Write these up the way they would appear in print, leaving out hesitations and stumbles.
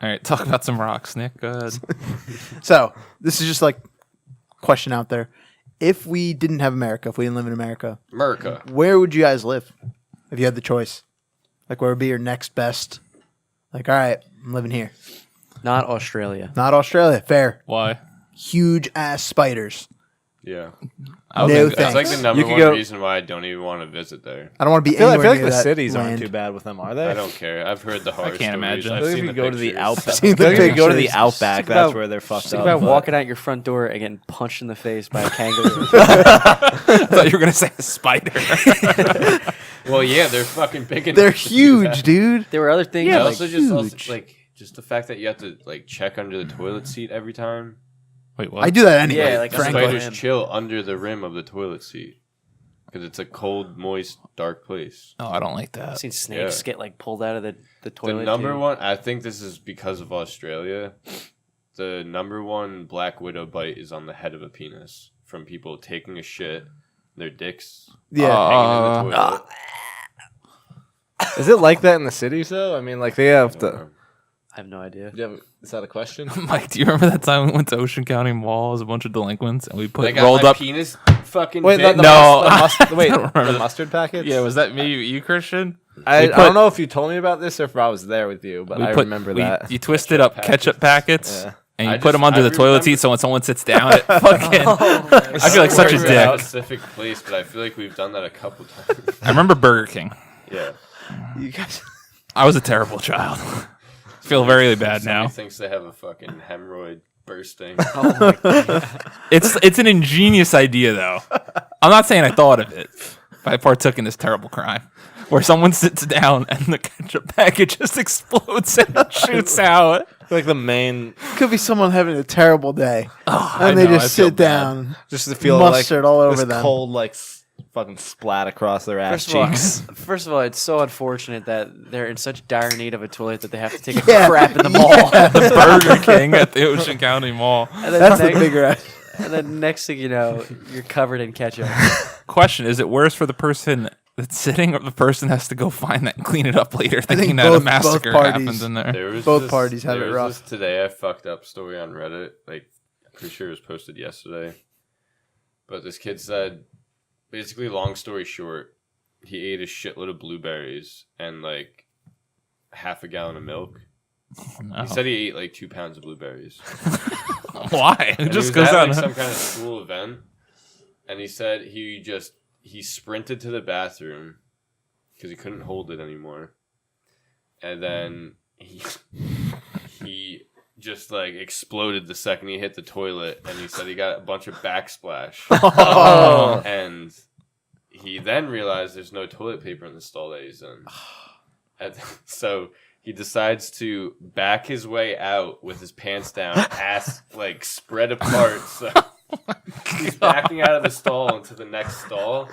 All right, talk about some rocks, Nick. Go ahead. So this is just like question out there. If we didn't have America, if we didn't live in America, where would you guys live if you had the choice? Like, where would be your next best? Like, all right, I'm living here. Not Australia. Not Australia. Fair. Why? Huge ass spiders. Yeah. No That's thanks. like the number one reason why I don't even want to visit there. I don't want to be I anywhere feel like near the that cities land. aren't too bad with them, are they? I don't care. I've heard the horror can't stories. imagine. I've I think seen if the you go to the pictures. outback, seen the if you go to the pictures. outback, Think that's about- where they're fucked Think up. about but- walking out your front door and getting punched in the face by a kangaroo. I thought you were gonna say a spider. Well, yeah, they're fucking big enough. They're to do huge, that. dude. There were other things. Yeah, like, also just the fact that you have to like check under the toilet seat every time. Wait, what? I do that anyway. Yeah, like The frankly. spiders chill under the rim of the toilet seat because it's a cold, moist, dark place. Oh, I don't like I've that. seen snakes get like pulled out of the toilet. The number too. one, I think this is because of Australia. The number one black widow bite is on the head of a penis from people taking a shit, their dicks Yeah. hanging in the toilet. Is it like that in the cities though? I mean, like they have the. I have no idea. Is that a question? Mike, do you remember that time we went to Ocean County Mall as a bunch of delinquents and we put They got rolled my up? penis fucking Wait, bit. the No. wait, I don't remember the that. mustard packets. Yeah, was that me, you, Christian? I We put- don't know if you told me about this or if I was there with you, but We I put- remember we- that. You twisted up ketchup packets. Yeah. And you I put them just- under I the toilet remember- seat, so when someone sits down, it fucking. I feel like such a Remember that dick. specific place, but I feel like we've done that a couple times. I remember Burger King. Yeah. You guys. I was a terrible child. Feel very bad Somebody now. thinks they have a fucking hemorrhoid bursting. It's an ingenious idea, though. I'm not saying I thought of it. But I partook in this terrible crime, where someone sits down and the ketchup packet just explodes and shoots out. Like the main, Could be someone having a terrible day, I and they know, I just feel sit bad. down. just to feel Mustard like all over this them. cold like fucking splat across their ass cheeks. First of all, it's so unfortunate that they're in such dire need of a toilet that they have to take a Yeah. crap in the mall. The Burger King at the Ocean County Mall. And then, That's the next, bigger. and then next thing you know, you're covered in ketchup. Question: is it worse for the person that's sitting, or the person has to go find that and clean it up later, thinking think that a both massacre parties- happens in there? There was Both this- parties have there it was rough. this today I fucked up story on Reddit. Like, I'm pretty sure it was posted yesterday. But this kid said, basically, long story short, he ate a shitload of blueberries and like half a gallon of milk. No. He said he ate like 2 pounds of blueberries. Why? It And just he was goes at, out. like some kind of school event, and he said he sprinted to the bathroom because he couldn't hold it anymore, and then he just like exploded the second he hit the toilet, and he said he got a bunch of backsplash, and he then realized there's no toilet paper in the stall that he's in, and so he decides to back his way out with his pants down, ass like spread apart. So he's backing out of the stall into the next stall,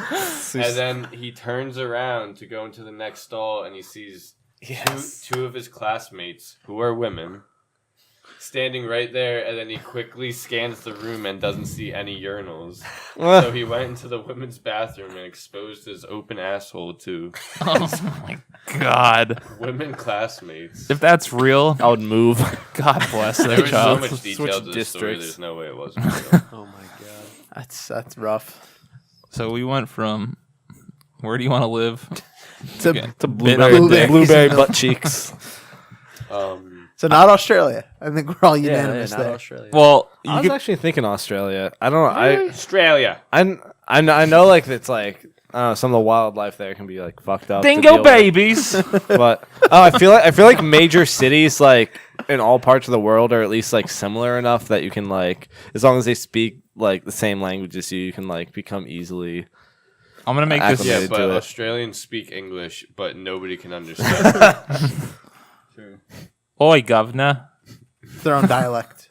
and then he turns around to go into the next stall, and he sees two of his classmates who are women standing right there, and then he quickly scans the room and doesn't see any urinals. So he went into the women's bathroom and exposed his open asshole to Oh my god! women classmates. If that's real, I would move. God bless There that was so child. much detail Switch to the story, districts. there's no way it wasn't real. Oh my god. That's rough. So we went from where do you want to live? To, Okay. To Bit on the blueberry, dick. blueberry butt cheeks. so not Australia. I think we're all Yeah, unanimous not there. Australia. Well, I you was could, actually thinking Australia. I don't know. Australia. I know like it's like some of the wildlife there can be like fucked up. to dingo deal with. babies. But I feel like major cities like in all parts of the world are at least like similar enough that you can like as long as they speak like the same language as you can like become easily. I'm gonna make this. Acclimate. Yeah, Related but to it. Australians speak English, but nobody can understand. Oi, governor. Their own dialect.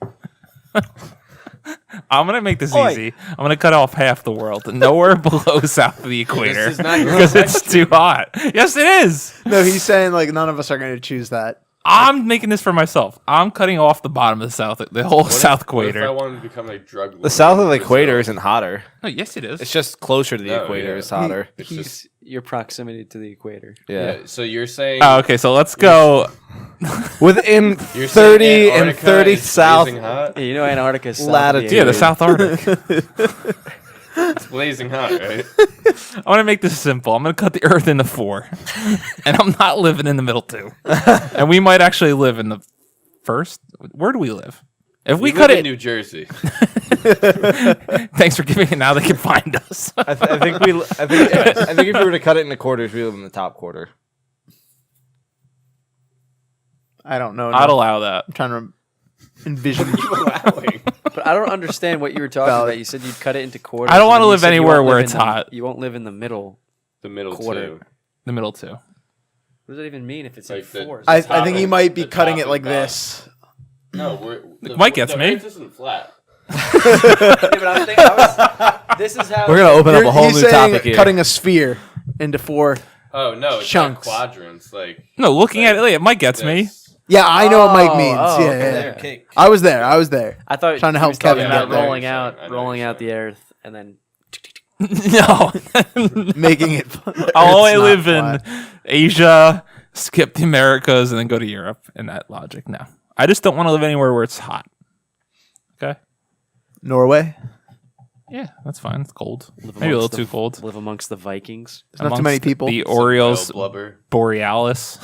I'm gonna make this Oi. easy. I'm gonna cut off half the world, nowhere below south of the equator, is not your because it's too hot. Yes, it is. No, he's saying like none of us are going to choose that. I'm making this for myself. I'm cutting off the bottom of the south, the whole south What if I equator. wanted to become a drug lord? The south of the in equator Brazil? isn't hotter. Oh, yes, it is. It's just closer to the No, equator. yeah. It's hotter. It's He's just, your proximity to the equator. Yeah. yeah. So you're saying Oh, okay, so let's go. Within You're 30 saying and Antarctica 30 is south. blazing hot? Yeah, you know Antarctica's south of Latitude. Yeah, the equator. South Arctic. It's blazing hot, right? I want to make this simple. I'm going to cut the Earth into 4, and I'm not living in the middle 2. And we might actually live in the first. Where do we live? If we cut live in it, New Jersey. thanks for giving it. Now they can find us. I think if we were to cut it into quarters, we live in the top quarter. I don't know. I'd enough. allow that. I'm trying to envision. You allowing? But I don't understand what you were talking Valid. about. You said you'd cut it into quarters. I don't and wanna then you live said you anywhere won't where live it's in the- hot. You won't live in the middle. The middle Quarter. two. The middle 2. What does that even mean if it's Like in the- fours? I top think he and- might be the cutting top it and like bottom. this. No, Mike gets the me. Earth isn't flat. This is how We're gonna open up a whole He's new saying topic here. cutting a sphere into 4. Oh no, it's Chunks. not quadrants. Like No, looking at it, Mike gets me. this. Yeah, I know what Mike means. Oh, yeah, okay. yeah. I was there. I thought Trying to he help was talking Kevin about get there. rolling I know out, what you're rolling out saying. the earth, and then No. Making it. I'll only Earth's not live flat. in Asia, skip the Americas, and then go to Europe in that logic. No. I just don't want to live anywhere where it's hot. Okay? Norway. Yeah, that's fine. It's cold. live Maybe a little amongst the- too cold. live amongst the Vikings. There's not too Amongst many people. The Some Orioles whale blubber. Borealis.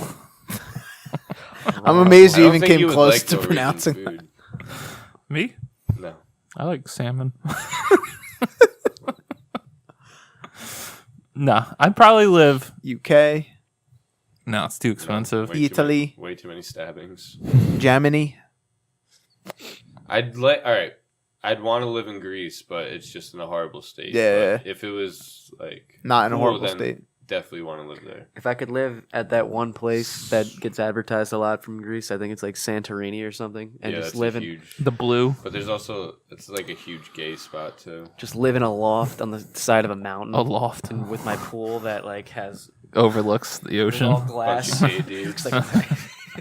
I'm amazed I you don't even think came you would close like to Norwegian pronouncing. food. Me? No. I like salmon. No, I'd probably live. UK, No, it's too expensive. Way too Italy. many- way too many stabbings. Germany. I'd like. All right. I'd want to live in Greece, but it's just in a horrible state. Yeah. But if it was like Not in a cool, horrible then state. definitely want to live there. If I could live at that one place that gets advertised a lot from Greece, I think it's like Santorini or something, and yeah, just that's live a in huge. The blue. But there's also it's like a huge gay spot too. just live in a loft on the side of a mountain. A loft. And with my pool that like has Overlooks the ocean. all Bunch glass. of gay dudes. Looks like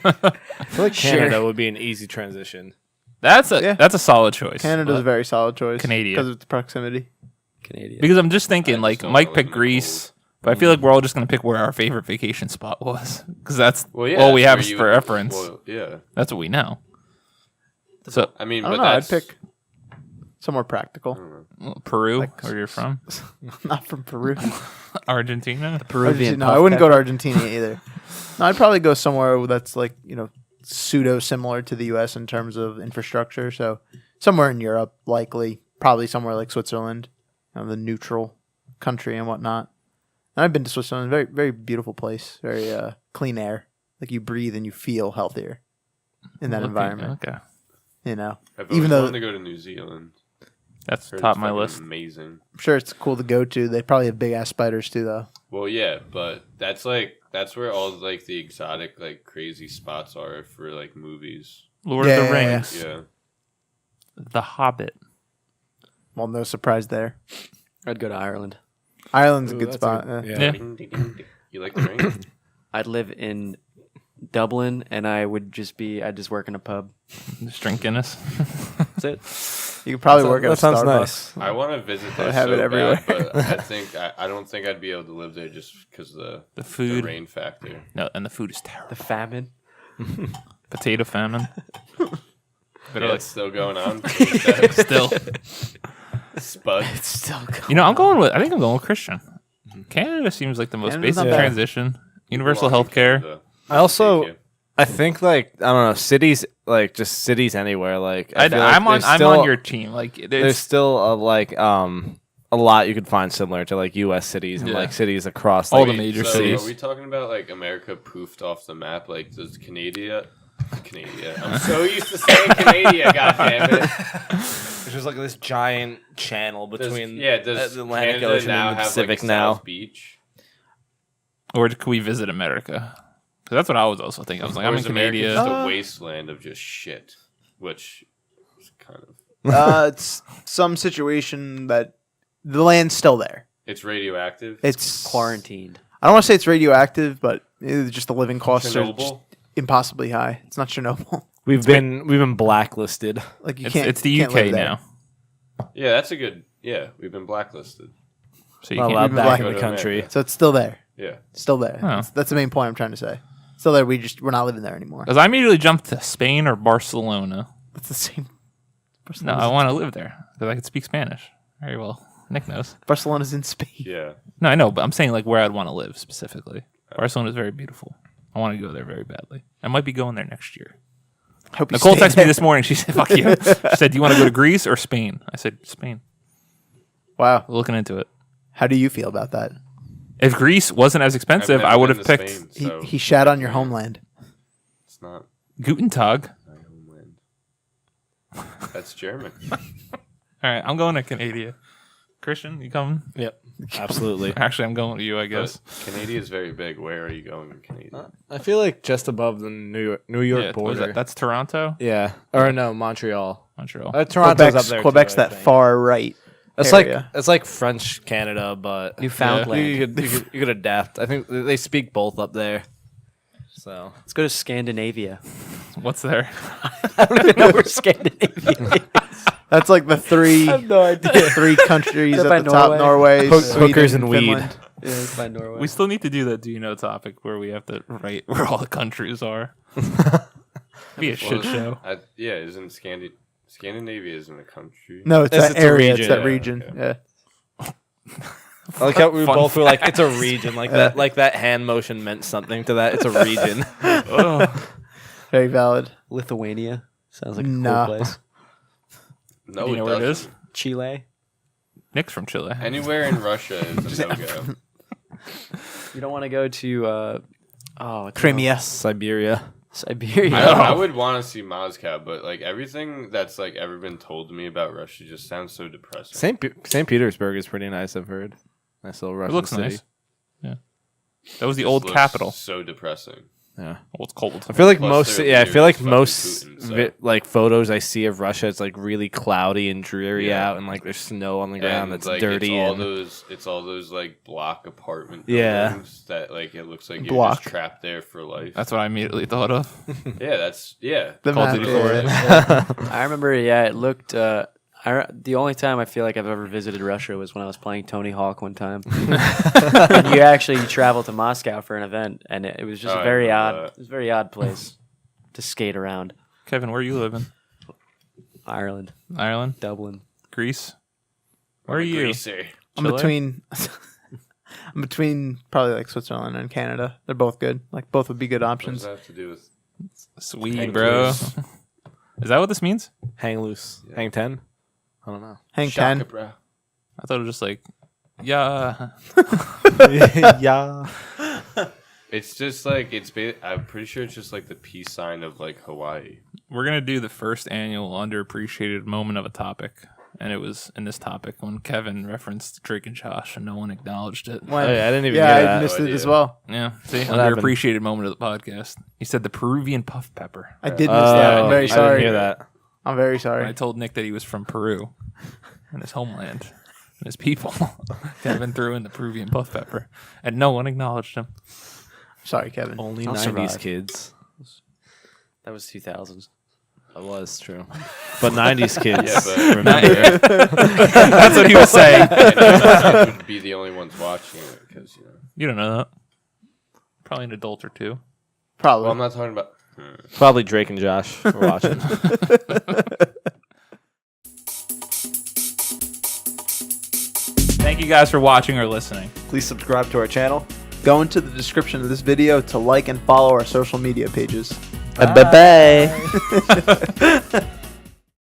I feel like Sure. Canada would be an easy transition. That's a Yeah. that's a solid choice. Canada's a But- very solid choice. Canadian. Because of its proximity. Canadian. because I'm just I thinking, just like don't Mike wanna live picked in the Greece, but I feel like we're all just gonna pick where our favorite vacation spot was, because that's Well, yeah, all we that's have where is you for would- reference. Well, yeah. That's what we know. So I mean, I but don't know. I'd that's pick somewhere practical. Peru, Like- where you're from, Not from Peru. Argentina. Peruvian. No, I wouldn't go to Argentina either. No, I'd probably go somewhere that's like, pseudo similar to the U.S. in terms of infrastructure. So somewhere in Europe, likely. Probably somewhere like Switzerland, the neutral country and whatnot. And I've been to Switzerland. Very, very beautiful place. Very clean air. Like you breathe and you feel healthier in that Okay, environment. Okay, I've always Even though wanted to go to New Zealand. that's Heard top it's of my fucking list. Amazing. I'm sure it's cool to go to. They probably have big ass spiders too, though. Well, yeah, but that's where all like the exotic like crazy spots are for like movies. Lord Yeah, of the yeah, yeah. Rings, Yeah. The Hobbit. Well, no surprise there. I'd go to Ireland. Ireland's a Ooh, good that's spot. a- yeah. Yeah. Ding, ding, ding, ding. You like the ring? I'd live in Dublin, and I'd just work in a pub. Just drink Guinness. That's it. You could probably That work at a sounds Starbucks. nice. I want to visit I there have so it everywhere. bad, but I don't think I'd be able to live there just because The the food. rain factor. No, and the food is terrible. The famine. Potato famine. Yeah, it's still going on. Still, Spud. Still going. I think I'm going with Christian. Canada seems like the most Canada's basic not bad. transition. Universal health care. I also- Thank you. I think I don't know, cities just cities anywhere. Like I feel like I'm there's on still- your team. Like There's there's still a lot you could find similar to like U.S. cities and Yeah. like cities across All like, the major So cities. Are we talking about like America poofed off the map? Like does Canada? I'm so used to saying Canada. God damn it. There's just like this giant channel between Does the Atlantic Canada Ocean now and the have Pacific like a now. South Beach? or could we visit America? Because that's what I was also thinking. I was like, Or I'm in is America Canada. just a wasteland of just shit, which is kind of It's some situation that the land's still there. it's radioactive. It's Quarantined. I don't want to say it's radioactive, but just the living costs are just Chernobyl. impossibly high. It's not Chernobyl. We've been blacklisted. Like you It's, can't. it's the you can't UK live there. now, Yeah, that's a good. Yeah, we've been blacklisted. so you Not can't. allowed Even back black in the go to country. America. So it's still there. Yeah, Still there. Oh. That's the main point I'm trying to say. Still there. We're not living there anymore. Because I immediately jumped to Spain or Barcelona. It's the same. No, I want to live there because I can speak Spanish very well. Nick knows. Barcelona's in Spain. Yeah. No, I know, but I'm saying like where I'd want to live specifically. Barcelona is very beautiful. I want to go there very badly. I might be going there next year. Hope you Nicole stay texted me there. this morning. She said, "Fuck you." She said, "Do you want to go to Greece or Spain?" I said, "Spain." Wow. We're looking into it. How do you feel about that? If Greece wasn't as expensive, I've I never would been have to picked Spain, He, so he shat on your homeland. It's not Guten Tag. my homeland. That's German. All right, I'm going to Canada. Christian, you coming? Yep, absolutely. Actually, I'm going with you, I guess. But Canada is very big. Where are you going in Canada? I feel like just above the New York Yeah, what is border. that? That's Toronto, Yeah, or no, Montreal. Montreal. Toronto's up there. Quebec's too, I that think. far right. It's area. like French Canada, but Newfoundland. you could adapt. I think they speak both up there. So Let's go to Scandinavia. What's there? I don't even know where Scandinavia is. That's like the three no idea. three countries Is at that the by top. Norway? Norway, Hookers Sweden, and weed. Finland. Yeah, it's by Norway. We still need to do that. Do you know topic where we have to write where all the countries are? Be a shit show. Yeah, isn't Scandinavia isn't a country? No, it's It's that a area. It's region. that Yeah, region. okay. Yeah. I like how we Fun both were like, it's a region, like that. Like that hand motion meant something to that. It's a region. Very valid. Lithuania. Sounds like a Nah. cool place. No, Do you know where it is? doesn't. Chile. Nick's from Chile. Anywhere in Russia is a no-go. You don't want to go to what's it Crimea. Siberia. called? Siberia. I would want to see Moscow, but like everything that's like ever been told to me about Russia just sounds so depressing. St. Petersburg is pretty nice. I've heard. Nice little It Russian looks city. nice. Yeah, that was the Just old looks capital. So depressing. Yeah. Well, it's cold. I feel like Plus most, their yeah, I leader feel like is fucking most Putin, so- like photos I see of Russia, it's like really cloudy and dreary Yeah. out, and like there's snow on the ground And, that's like, dirty. It's all those like block apartment Yeah. buildings that like it looks like you're Block. just trapped there for life. That's what I immediately thought of. Yeah. The Call of map, Duty yeah. I remember. Yeah, it looked. The only time I feel like I've ever visited Russia was when I was playing Tony Hawk one time. And you actually traveled to Moscow for an event, and it was just Oh, a I very remember odd. that. It was a very odd place to skate around. Kevin, where are you living? Ireland, Ireland, Dublin. Greece. Where are you? Greaser. I'm Chile? between. I'm between probably like Switzerland and Canada. They're both good. Like both would be good What does options. that have to do with? Sweet, Hang bro. loose. Is that what this means? Hang loose. Yeah. Hang 10? I don't know. Hang Shaka, 10. bro. I thought it was just like, yeah. Yeah. It's just like I'm pretty sure it's just like the peace sign of like Hawaii. We're gonna do the first annual underappreciated moment of a topic, and it was in this topic when Kevin referenced Drake and Josh, and no one acknowledged it. When- Oh, yeah, I didn't even yeah, hear I that. missed No it as idea. well. Yeah, see, What happened? underappreciated moment of the podcast. He said the Peruvian puff pepper. I did miss that. I'm Oh, very I sorry. didn't hear that. I'm very When sorry. I told Nick that he was from Peru and his homeland and his people. Kevin threw in the Peruvian puff pepper, and no one acknowledged him. Sorry, Kevin. Only I'll 90s survive. kids. That was 2000s. That was true. But 90s kids. Yeah, but remember. That's what he was saying. and would be the only ones watching it because You don't know that. Probably an adult or two. Probably. Well, I'm not talking about. Probably Drake and Josh were watching. Thank you guys for watching or listening. Please subscribe to our channel. Go into the description of this video to like and follow our social media pages. Bye-bye.